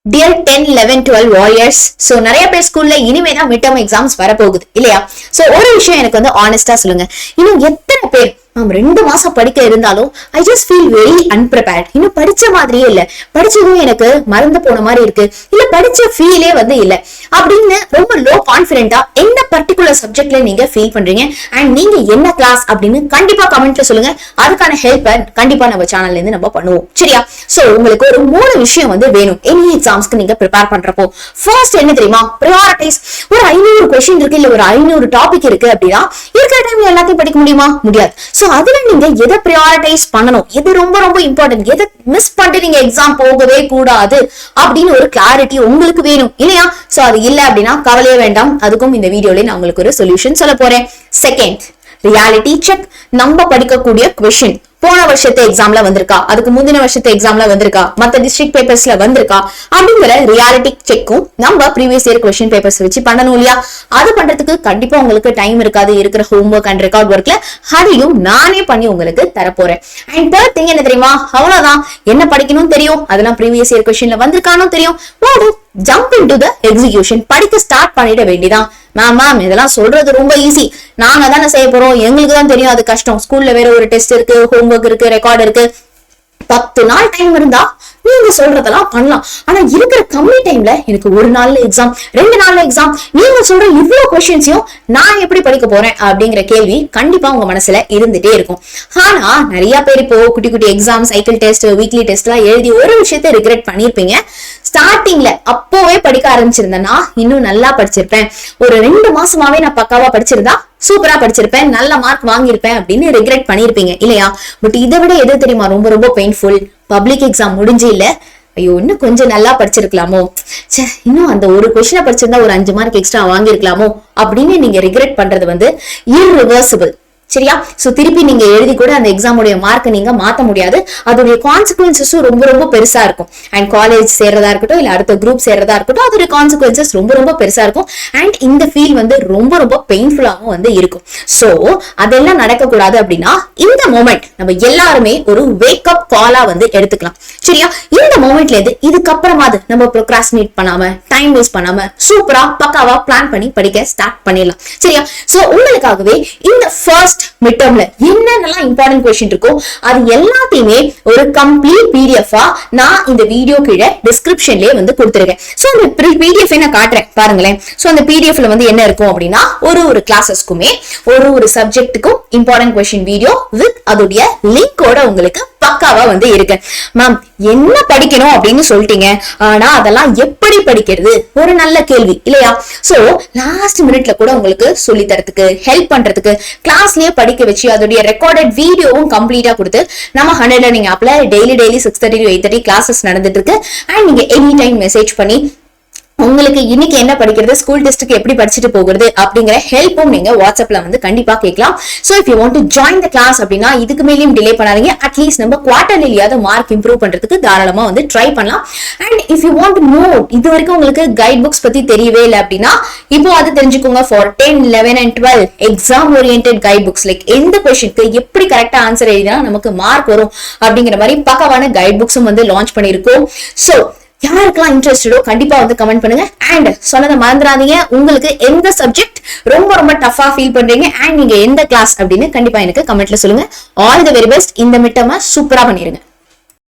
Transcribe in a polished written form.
Dear 10, 11, 12 warriors. So நிறைய பேர் ஸ்கூல்ல இனிமேதான் மிட் டர்ம் எக்ஸாம்ஸ் வரப்போகுது இல்லையா? சோ ஒரு விஷயம் எனக்கு வந்து ஆனஸ்டா சொல்லுங்க, இன்னும் எத்தனை பேர் நாம் 2 மாசம் படிக்க இருந்தாலும் I just feel very unprepared, இன்னும் படிச்ச மாதிரியே இல்ல, படிச்சதும் எனக்கு மறந்து போன மாதிரி இருக்கு, இல்ல படிச்ச ஃபீலே வந்து இல்ல அப்படின்னு ரொம்ப லோ கான்பிடென்டா என்ன பர்டிகுலர் சப்ஜெக்ட்ல நீங்க ஃபீல் பண்றீங்க அண்ட் நீங்க என்ன கிளாஸ் அப்படின்னு கண்டிப்பா கமெண்ட்ல சொல்லுங்க. அதுக்கான ஹெல்ப் கண்டிப்பா நம்ம சேனல்ல இருந்து நம்ம பண்ணுவோம், சரியா? சோ உங்களுக்கு ஒரு 3 விஷயம் வந்து வேணும் எனி எக்ஸாம்ஸ்க்கு நீங்க ப்ரிப்பேர் பண்றப்போ. ஃபர்ஸ்ட் என்ன தெரியுமா? ப்ரையாரிட்டைஸ். ஒரு 500 கொஸ்டின் இருக்கு, இல்ல ஒரு 500 டாபிக் இருக்கு அப்படின்னா இருக்கிற டைம்ல எல்லாத்தையும் படிக்க முடியுமா? முடியாது. சோ அதுல நீங்க எதை ப்ரையாரிட்டைஸ் பண்ணணும், எது ரொம்ப ரொம்ப இம்பார்ட்டன்ட், எதை மிஸ் பண்ணிட்டு நீங்க எக்ஸாம் போகவே கூடாது அப்படின்னு ஒரு கிளாரிட்டி உங்களுக்கு வேணும் இல்லையா? சோ அது இல்ல அப்படின்னா கவலையே வேண்டாம், அதுக்கும் இந்த வீடியோல நான் உங்களுக்கு ஒரு சொல்யூஷன் சொல்ல போறேன். Second, reality check. நம்ம படிக்கக்கூடிய கொஸ்டின் போன வருஷத்து எக்ஸாம்ல வந்திருக்கா, அதுக்கு முந்தின வருஷத்து எக்ஸாம்ல வந்திருக்கா, மத்த டிஸ்ட்ரிக்ட் பேப்பர்ஸ்ல வந்திருக்கா அப்படிங்கிற ரியாலிட்டி செக்கும் நம்ம ப்ரீவியஸ் இயர் கொஸ்டின் பேப்பர்ஸ் வச்சு பண்ணணும் இல்லையா? அது பண்றதுக்கு கண்டிப்பா உங்களுக்கு டைம் இருக்காது, இருக்கிற ஹோம்ஒர்க் அண்ட் ரெக்கார்ட் ஒர்க்ல அதையும் நானே பண்ணி உங்களுக்கு தரப்போறேன். அண்ட் தேர்ட் திங் என்ன தெரியுமா? அவ்வளவுதான், என்ன படிக்கணும் தெரியும், அதெல்லாம் ப்ரீவியஸ் இயர் கொஸ்டின்ல வந்திருக்கானோ தெரியும், ஜம்ப் இன்டு தி எக்ஸிகியூஷன், படிக்க ஸ்டார்ட் பண்ணிட வேண்டியதான். மேம் இதெல்லாம் சொல்றது ரொம்ப ஈஸி, நாங்க தானே செய்ய போறோம், எங்களுக்கு தான் தெரியும் அது கஷ்டம், ஸ்கூல்ல வேற ஒரு டெஸ்ட் இருக்கு, ஹோம்ஒர்க் இருக்கு, ரெக்கார்ட் இருக்கு, 10 நாள் டைம் இருந்தா நீங்க சொல்றதெல்லாம் பண்ணலாம். ஆனா இருக்கிற கம்மி டைம்ல எனக்கு 1 நாள்ல எக்ஸாம், 2 நாள்ல எக்ஸாம், நீங்க சொல்ற இவ்வளவு கொஸ்டின்ஸையும் நான் எப்படி படிக்க போறேன் அப்படிங்கிற கேள்வி கண்டிப்பா உங்க மனசுல இருந்துட்டே இருக்கும். ஆனா நிறைய பேர் இப்போ குட்டி குட்டி exam, cycle test, weekly test எல்லாம் எழுதி ஒரு விஷயத்த ரிக்ரெட் பண்ணிருப்பீங்க. ஸ்டார்டிங்ல அப்போவே படிக்க ஆரம்பிச்சிருந்தேன்னா இன்னும் நல்லா படிச்சிருப்பேன், ஒரு 2 மாசமாவே நான் பக்காவா படிச்சிருந்தா சூப்பரா படிச்சிருப்பேன், நல்ல மார்க் வாங்கியிருப்பேன் அப்படின்னு ரிக்ரெட் பண்ணிருப்பீங்க இல்லையா? பட் இதை விட எது தெரியுமா ரொம்ப ரொம்ப பெயின்ஃபுல்? பப்ளிக் எக்ஸாம் முடிஞ்சு இல்ல, ஐயோ இன்னும் கொஞ்சம் நல்லா படிச்சிருக்கலாமோ, இன்னும் அந்த ஒரு கொஸ்டினை படிச்சிருந்தா ஒரு 5 மார்க் எக்ஸ்ட்ரா வாங்கிருக்கலாமோ அப்படின்னு நீங்க ரிக்ரெட் பண்றது வந்து இர்ரிவர்சிபிள், சரியா? சோ திருப்பி நீங்க எழுதி கூட அந்த எக்ஸாமுடைய மார்க்கை நீங்க மாத்த முடியாது, அதோடைய கான்சிக்வன்சஸும் ரொம்ப ரொம்ப பெருசா இருக்கும். அண்ட் காலேஜ் சேர்றதா இருக்கட்டும், இல்ல அடுத்த குரூப் சேர்றதா இருக்கட்டும், அதோட கான்சிக்வன்சஸ் ரொம்ப ரொம்ப பெருசா இருக்கும். அண்ட் இந்த ஃபீல் வந்து ரொம்ப ரொம்ப பெயின்ஃபுல்லாகவும் வந்து இருக்கும். சோ அதெல்லாம் நடக்கக்கூடாது அப்படின்னா இந்த மொமெண்ட் நம்ம எல்லாருமே ஒரு வேக் அப் காலா வந்து எடுத்துக்கலாம், சரியா? இந்த மொமெண்ட்ல இருந்து இதுக்கப்புறமாவது நம்ம ப்ரோக்ராஸ்டினேட் பண்ணாம, டைம் வேஸ்ட் பண்ணாம சூப்பரா பக்காவா பிளான் பண்ணி படிக்க ஸ்டார்ட் பண்ணிடலாம், சரியா? சோ உங்களுக்காகவே இந்த ஃபர்ஸ்ட் மிட் டர்ம்ல என்னென்னலாம் இம்பார்ட்டன்ட் கொஸ்டின் இருக்கோ அது எல்லாத்தையுமே ஒரு கம்ப்ளீட் பிடிஎஃபா நான் இந்த வீடியோ கீழே டிஸ்கிரிப்ஷன்லயே வந்து கொடுத்திருக்கேன். சோ அந்த பிடிஎஃப் நான் காட்டுறேன் பாருங்களேன். சோ அந்த பிடிஎஃப்ல வந்து என்ன இருக்கும் அப்படின்னா ஒரு கிளாஸஸ்க்குமே ஒரு சப்ஜெக்ட்டுக்கும் இம்பார்ட்டன்ட் கொஸ்டின் வீடியோ வித் அதோடைய லிங்கோட உங்களுக்கு பக்காவா வந்து இருக்கு. மேம் என்ன படிக்கணும் அப்படின்னு சொல்லிட்டீங்க, ஆனா அதெல்லாம் எப்படி படிக்கிறது ஒரு நல்ல கேள்வி இல்லையா? சோ லாஸ்ட் மினிட்ல கூட உங்களுக்கு சொல்லி தரதுக்கு, ஹெல்ப் பண்றதுக்கு, கிளாஸ்லயே படிக்க வச்சு அதோடைய ரெக்கார்டட் வீடியோவும் கம்ப்ளீட்டா கொடுத்து நம்ம 100 லேர்னிங் ஆப்ல டெய்லி 6:30 to 8:30 கிளாஸஸ் நடந்துட்டு இருக்கு. அண்ட் நீங்க எனி டைம் மெசேஜ் பண்ணி உங்களுக்கு இன்னைக்கு என்ன படிக்கிறது, ஸ்கூல் டெஸ்ட்டுக்கு எப்படி படிச்சுட்டு போகிறது அப்படிங்கிற ஹெல்ப்பும் நீங்க வாட்ஸ்அப்ல வந்து கண்டிப்பா கேட்கலாம். So if you want to join the class அப்படின்னா இதுக்கு மேலேயும் டிலே பண்ணாதீங்க. அட்லீஸ்ட் நம்ம குவார்டர்லியாவது மார்க் இம்ப்ரூவ் பண்றதுக்கு தாராளமா வந்து ட்ரை பண்ணலாம். And if you want to know, இது வரைக்கும் உங்களுக்கு கைட் புக்ஸ் பத்தி தெரியவே இல்லை அப்படின்னா இப்போ அது தெரிஞ்சுக்கோங்க. For 10, 11 and 12 exam oriented guide books, like எந்த கொஸ்டினுக்கு எப்படி கரெக்டா ஆன்சர் எழுதினா நமக்கு மார்க் வரும் அப்படிங்கிற மாதிரி பக்காவான கைட் புக்ஸும் வந்து லான்ச் பண்ணிருக்கோம். சோ யாருக்கெல்லாம் இன்ட்ரெஸ்டடோ கண்டிப்பா வந்து கமெண்ட் பண்ணுங்க. அண்ட் சொன்னதை மறந்துடாதீங்க, உங்களுக்கு எந்த சப்ஜெக்ட் ரொம்ப ரொம்ப டஃபா ஃபீல் பண்றீங்க அண்ட் நீங்க எந்த கிளாஸ் அப்படின்னு கண்டிப்பா எனக்கு கமெண்ட்ல சொல்லுங்க. All the very best. இந்த மிட் டர்மை சூப்பரா பண்ணிருங்க.